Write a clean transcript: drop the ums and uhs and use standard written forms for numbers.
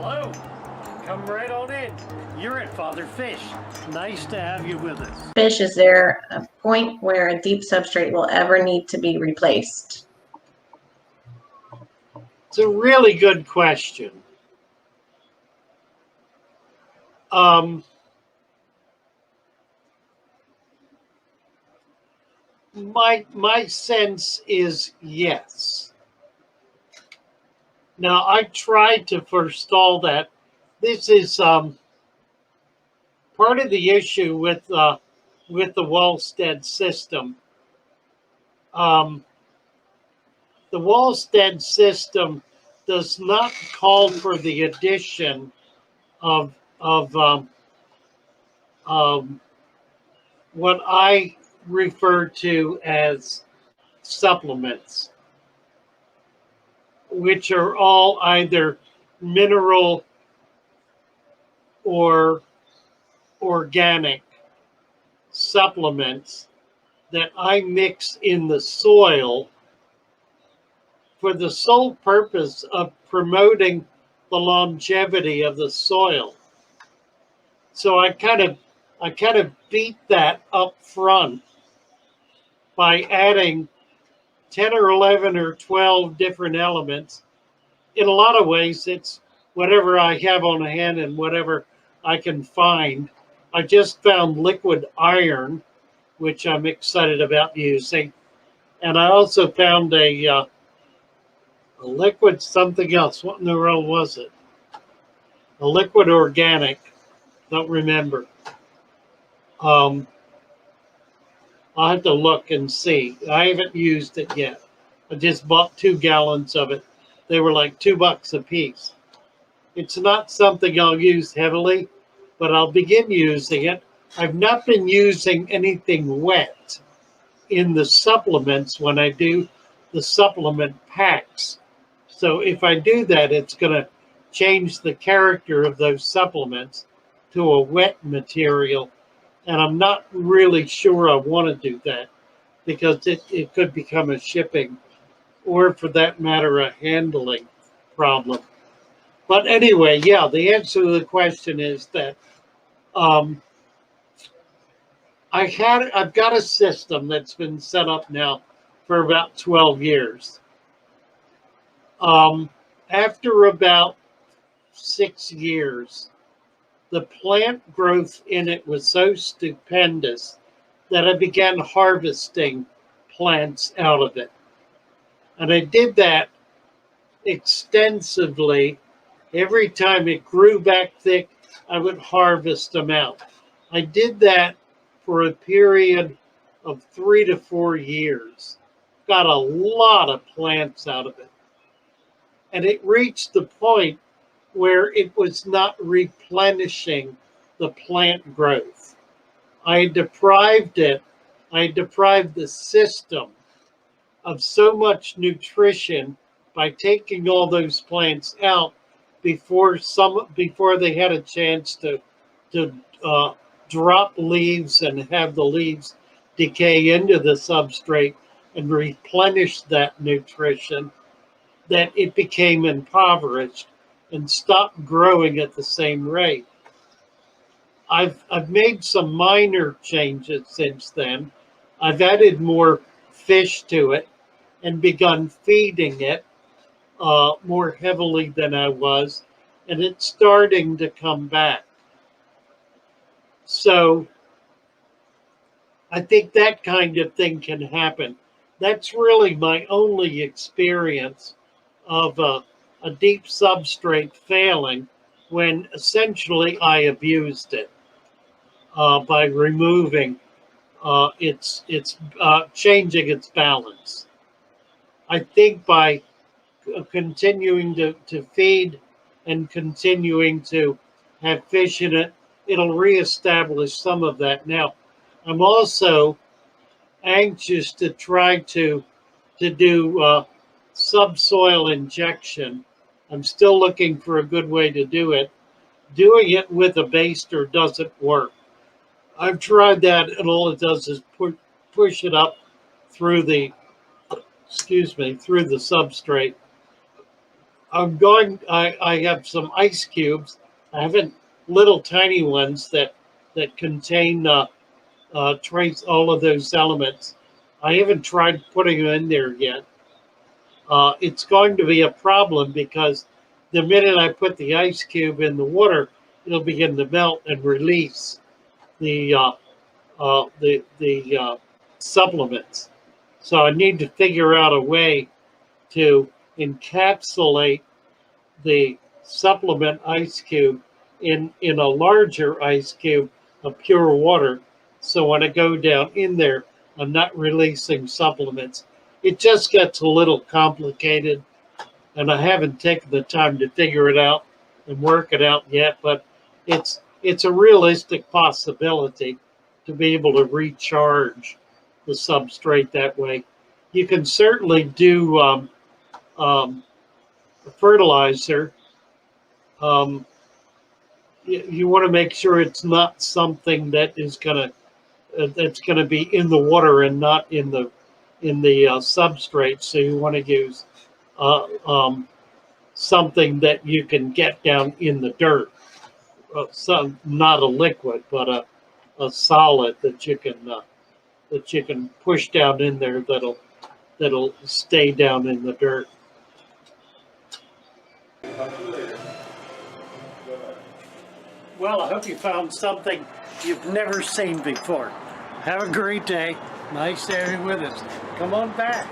Hello. Come right on in. You're at Father Fish. Nice to have you with us. Fish, is there a point where a deep substrate will ever need to be replaced? It's a really good question. My sense is yes. Now, I tried to forestall that. This is part of the issue with the Wallstead system. The Wallstead system does not call for the addition of what I refer to as supplements, which are all either mineral or organic supplements that I mix in the soil for the sole purpose of promoting the longevity of the soil. So I kind of beat that up front by adding 10 or 11 or 12 different elements. In a lot of ways, it's whatever I have on hand and whatever I can find. I just found liquid iron, which I'm excited about using. And I also found a liquid something else. What in the world was it? A liquid organic. Don't remember. I'll have to look and see. I haven't used it yet. I just bought 2 gallons of it. They were like $2 a piece. It's not something I'll use heavily, but I'll begin using it. I've not been using anything wet in the supplements when I do the supplement packs. So if I do that, it's going to change the character of those supplements to a wet material. And I'm not really sure I want to do that because it could become a shipping or, for that matter, a handling problem. But anyway, yeah, the answer to the question is that I've got a system that's been set up now for about 12 years. After about 6 years, the plant growth in it was so stupendous that I began harvesting plants out of it. And I did that extensively. Every time it grew back thick, I would harvest them out. I did that for a period of 3 to 4 years. Got a lot of plants out of it. And it reached the point where it was not replenishing the plant growth. I deprived the system of so much nutrition by taking all those plants out before they had a chance to drop leaves and have the leaves decay into the substrate and replenish that nutrition, that it became impoverished and stopped growing at the same rate. I've made some minor changes since then. I've added more fish to it and begun feeding it more heavily than I was, and it's starting to come back. So I think that kind of thing can happen. That's really my only experience of a deep substrate failing, when essentially I abused it by removing its changing its balance. I think by continuing to feed and continuing to have fish in it, it'll reestablish some of that. Now, I'm also anxious to try to do subsoil injection. I'm still looking for a good way to do it. Doing it with a baster doesn't work. I've tried that, and all it does is push it up through the substrate. I have some ice cubes. I haven't, little tiny ones that contain trace all of those elements. I haven't tried putting them in there yet. It's going to be a problem because the minute I put the ice cube in the water, it'll begin to melt and release the supplements. So I need to figure out a way to encapsulate the supplement ice cube in a larger ice cube of pure water. So when I go down in there, I'm not releasing supplements. It just gets a little complicated, and I haven't taken the time to figure it out and work it out yet, but it's a realistic possibility to be able to recharge the substrate that way. You can certainly do fertilizer. You want to make sure it's not something that is that's gonna be in the water and not in the substrate. So you want to use something that you can get down in the dirt. Some, not a liquid, but a solid that you can push down in there that'll stay down in the dirt. Well, I hope you found something you've never seen before. Have a great day. Nice to have you with us. Come on back.